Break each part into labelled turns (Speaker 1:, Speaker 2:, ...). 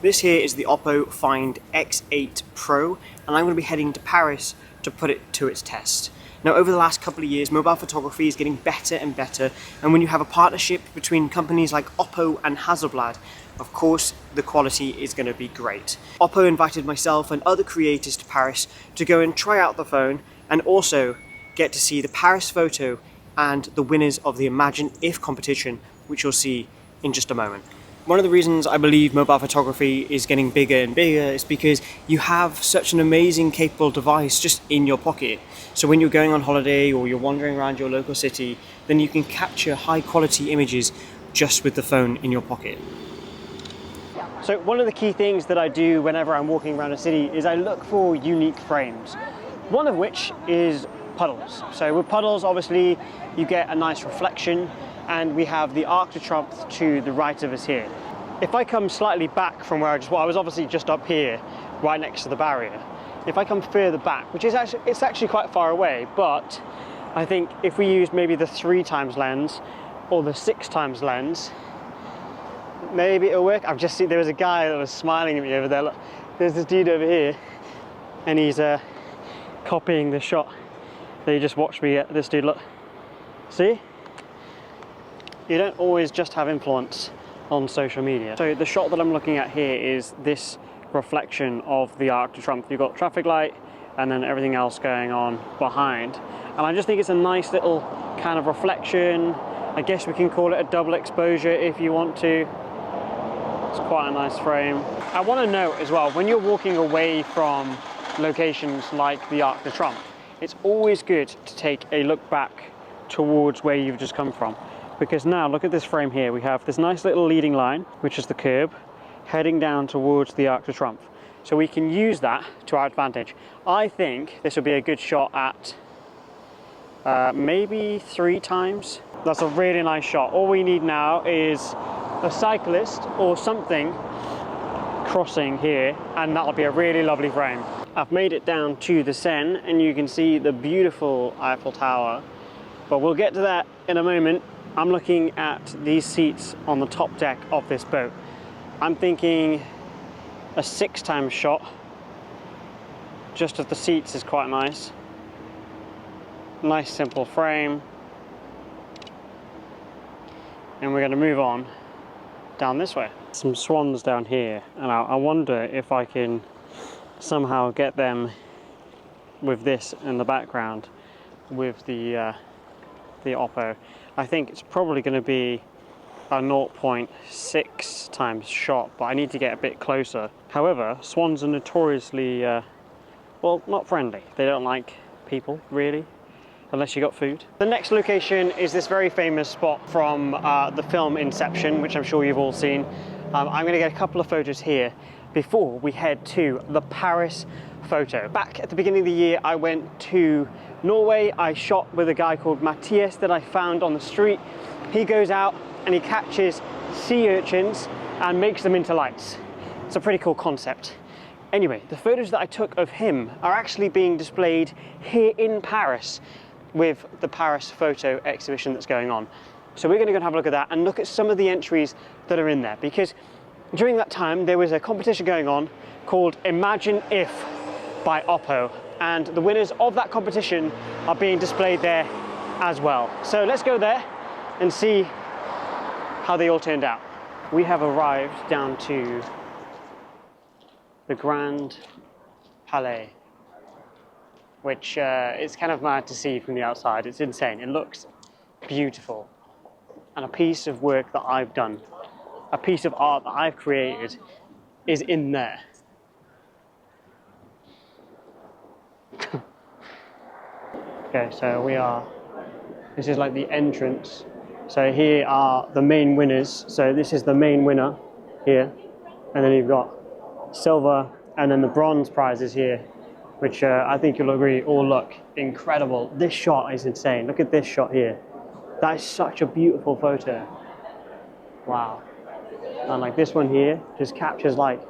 Speaker 1: This here is the OPPO Find X8 Pro, and I'm going to be heading to Paris to put it to its test. Now, over the last couple of years, mobile photography is getting better and better, and when you have a partnership between companies like OPPO and Hasselblad, of course, the quality is going to be great. OPPO invited myself and other creators to Paris to go and try out the phone, and also get to see the Paris photo and the winners of the Imagine If competition, which you'll see in just a moment. One of the reasons I believe mobile photography is getting bigger and bigger is because you have such an amazing, capable device just in your pocket. So when you're going on holiday or you're wandering around your local city, then you can capture high quality images just with the phone in your pocket. So one of the key things that I do whenever I'm walking around a city is I look for unique frames. One of which is puddles. So with puddles, obviously, you get a nice reflection, and we have the Arc de Triomphe to the right of us here. If I come slightly back from where I was obviously just up here, right next to the barrier. If I come further back, which is actually quite far away, but I think if we use maybe the 3x lens or the 6x lens, maybe it'll work. I've just seen there was a guy that was smiling at me over there. Look, there's this dude over here, and he's copying the shot that you just watched me get. This dude, look, see? You don't always just have influence on social media. So the shot that I'm looking at here is this reflection of the Arc de Triomphe. You've got traffic light and then everything else going on behind. And I just think it's a nice little kind of reflection. I guess we can call it a double exposure if you want to. It's quite a nice frame. I want to note as well, when you're walking away from locations like the Arc de Triomphe, it's always good to take a look back towards where you've just come from. Because now, look at this frame here. We have this nice little leading line, which is the curb, heading down towards the Arc de Triomphe. So we can use that to our advantage. I think this would be a good shot at maybe 3x. That's a really nice shot. All we need now is a cyclist or something crossing here, and that'll be a really lovely frame. I've made it down to the Seine, and you can see the beautiful Eiffel Tower, but we'll get to that in a moment. I'm looking at these seats on the top deck of this boat. I'm thinking a 6x shot just of the seats is quite nice. Nice simple frame. And we're going to move on down this way. Some swans down here, and I wonder if I can somehow get them with this in the background with the OPPO. I think it's probably going to be a 0.6x shot, but I need to get a bit closer. However, swans are notoriously, well, not friendly. They don't like people, really, unless you got food. The next location is this very famous spot from the film Inception, which I'm sure you've all seen. I'm going to get a couple of photos here before we head to the Paris photo. Back at the beginning of the year, I went to Norway. I shot with a guy called Matthias that I found on the street. He goes out and he catches sea urchins and makes them into lights. It's a pretty cool concept. Anyway, the photos that I took of him are actually being displayed here in Paris with the Paris photo exhibition that's going on. So we're going to go and have a look at that and look at some of the entries that are in there, because during that time there was a competition going on called Imagine If by OPPO, and the winners of that competition are being displayed there as well. So let's go there and see how they all turned out. We have arrived down to the Grand Palais, which is kind of mad to see from the outside. It's insane. It looks beautiful. And a piece of work that I've done, a piece of art that I've created, is in there. Okay, so this is like the entrance. So here are the main winners. So this is the main winner here. And then you've got silver, and then the bronze prizes here, which I think you'll agree all look incredible. This shot is insane. Look at this shot here. That is such a beautiful photo. Wow. And like this one here just captures like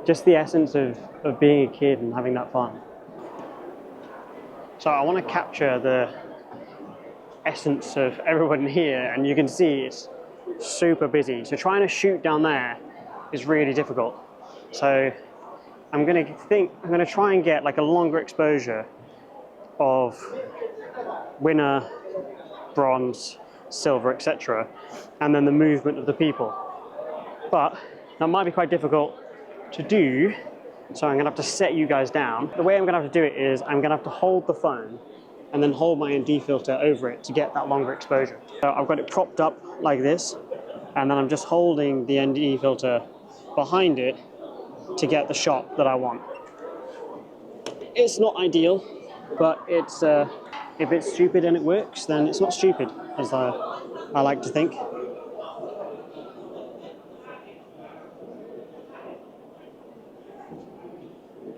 Speaker 1: just the essence of being a kid and having that fun. So I want to capture the essence of everyone here, and you can see it's super busy. So trying to shoot down there is really difficult. So I'm gonna try and get like a longer exposure of winner, bronze, silver, etc., and then the movement of the people. But that might be quite difficult to do, so I'm gonna have to set you guys down. The way I'm gonna have to do it is I'm gonna have to hold the phone and then hold my ND filter over it to get that longer exposure. So I've got it propped up like this, and then I'm just holding the ND filter behind it to get the shot that I want. It's not ideal, but it's if it's stupid and it works, then it's not stupid, as I like to think.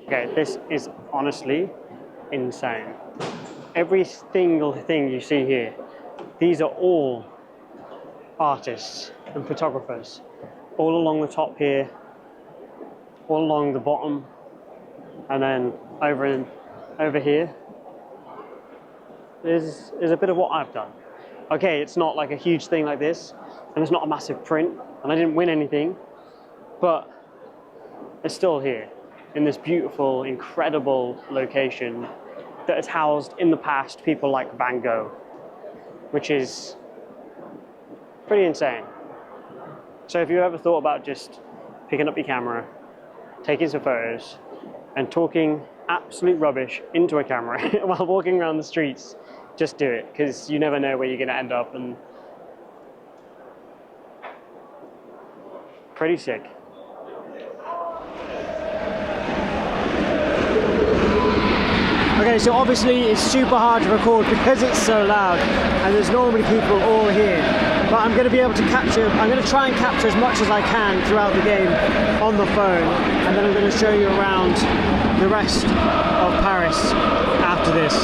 Speaker 1: Okay, this is honestly insane. Every single thing you see here, these are all artists and photographers, all along the top here, all along the bottom, and then over here. Is a bit of what I've done. Okay, it's not like a huge thing like this, and it's not a massive print, and I didn't win anything, but it's still here in this beautiful, incredible location that has housed in the past people like Van Gogh, which is pretty insane. So if you ever thought about just picking up your camera, taking some photos, and talking absolute rubbish into a camera while walking around the streets, just do it, because you never know where you're going to end up, and pretty sick. Okay, so obviously it's super hard to record because it's so loud and there's normally people all here, but I'm going to be able to I'm going to try and capture as much as I can throughout the game on the phone, and then I'm going to show you around the rest of Paris after this.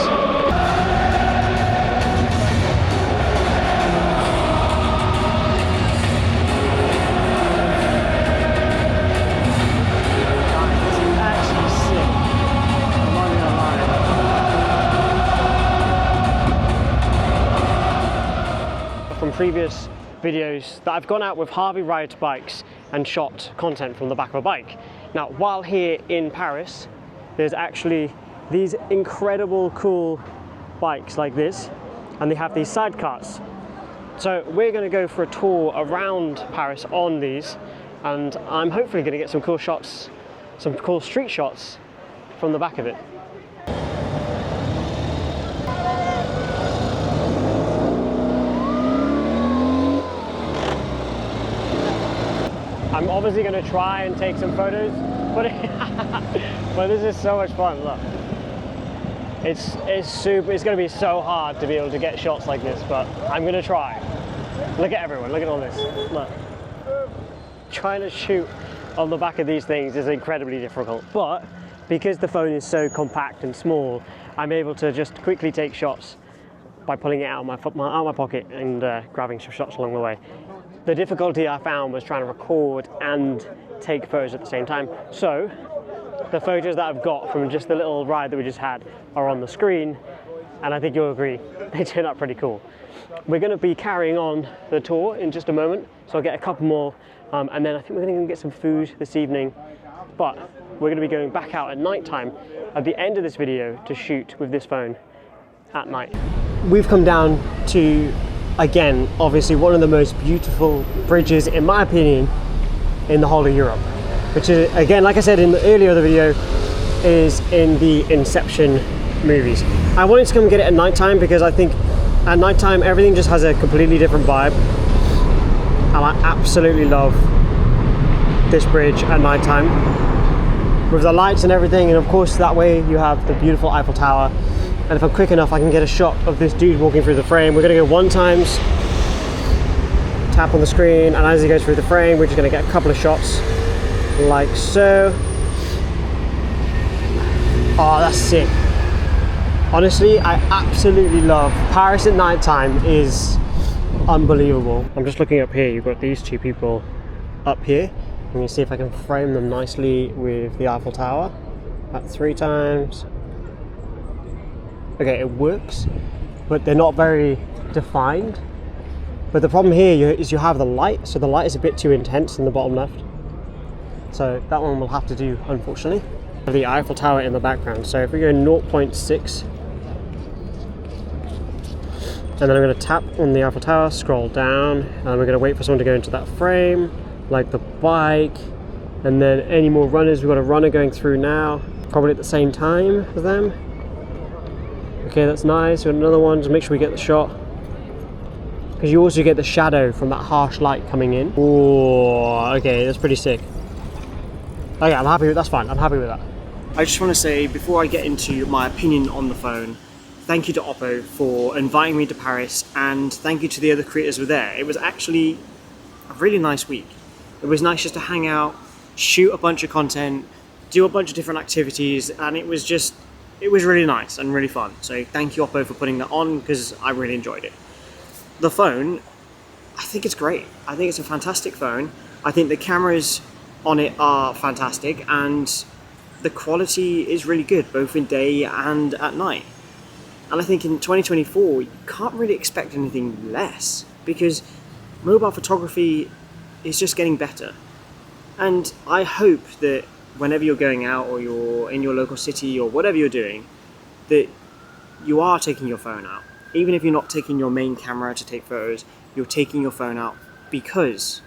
Speaker 1: From previous videos that I've gone out with Harvey rides bikes and shot content from the back of a bike. Now, while here in Paris, there's actually these incredible cool bikes like this, and they have these sidecars. So we're going to go for a tour around Paris on these, and I'm hopefully going to get some cool shots, some cool street shots from the back of it. I'm obviously going to try and take some photos, but but this is so much fun. Look, it's going to be so hard to be able to get shots like this, but I'm going to try. Look at everyone, look at all this. Look, trying to shoot on the back of these things is incredibly difficult, but because the phone is so compact and small, I'm able to just quickly take shots by pulling it out of my pocket and grabbing some shots along the way. The difficulty I found was trying to record and take photos at the same time. So the photos that I've got from just the little ride that we just had are on the screen, and I think you'll agree, they turn out pretty cool. We're going to be carrying on the tour in just a moment, so I'll get a couple more, and then I think we're going to get some food this evening, but we're going to be going back out at night time at the end of this video to shoot with this phone at night. We've come down to, again, obviously one of the most beautiful bridges, in my opinion, in the whole of Europe, which is, again, like I said in the earlier the video, is in the Inception movies. I wanted to come and get it at night time because I think at night time everything just has a completely different vibe, and I absolutely love this bridge at night time with the lights and everything, and of course that way you have the beautiful Eiffel Tower. And if I'm quick enough, I can get a shot of this dude walking through the frame. We're going to go 1 times, tap on the screen, and as he goes through the frame, we're just going to get a couple of shots, like so. Oh, that's sick. Honestly, I absolutely love Paris at night time. Is unbelievable. I'm just looking up here. You've got these two people up here. I'm going to see if I can frame them nicely with the Eiffel Tower. At 3 times. Okay, it works, but they're not very defined. But the problem here is you have the light, so the light is a bit too intense in the bottom left. so that one will have to do, unfortunately. The Eiffel Tower in the background, so if we go 0.6, and then I'm going to tap on the Eiffel Tower, scroll down, and we're going to wait for someone to go into that frame, like the bike, and then any more runners. We've got a runner going through now, probably at the same time as them. Okay, that's nice. We've got another one, just make sure we get the shot, because you also get the shadow from that harsh light coming in. Oh, okay, that's pretty sick. Okay, I'm happy with, that's fine, I'm happy with that. I just want to say, before I get into my opinion on the phone, thank you to OPPO for inviting me to Paris, and thank you to the other creators who were there. It was actually a really nice week. It was nice just to hang out, shoot a bunch of content, do a bunch of different activities, and it was really nice and really fun. So thank you, OPPO, for putting that on, because I really enjoyed it. The phone, I think it's great. I think it's a fantastic phone. I think the cameras on it are fantastic, and the quality is really good, both in day and at night. And I think in 2024, you can't really expect anything less, because mobile photography is just getting better. And I hope that whenever you're going out, or you're in your local city, or whatever you're doing, that you are taking your phone out. Even if you're not taking your main camera to take photos, you're taking your phone out, because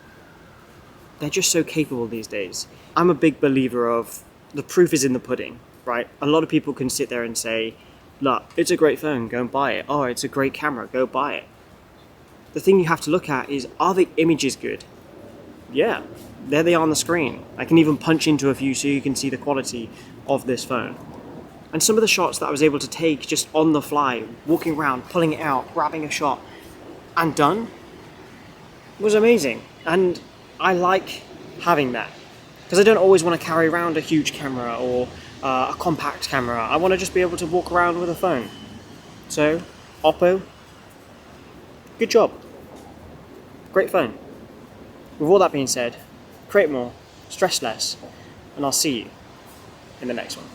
Speaker 1: they're just so capable these days. I'm a big believer of the proof is in the pudding, right? A lot of people can sit there and say, look, it's a great phone, go and buy it. Oh, it's a great camera, go buy it. The thing you have to look at is, are the images good? Yeah, there they are on the screen. I can even punch into a few so you can see the quality of this phone. And some of the shots that I was able to take just on the fly, walking around, pulling it out, grabbing a shot, and done, was amazing. And I like having that, because I don't always want to carry around a huge camera or a compact camera. I want to just be able to walk around with a phone. So, OPPO, good job. Great phone. With all that being said, create more, stress less, and I'll see you in the next one.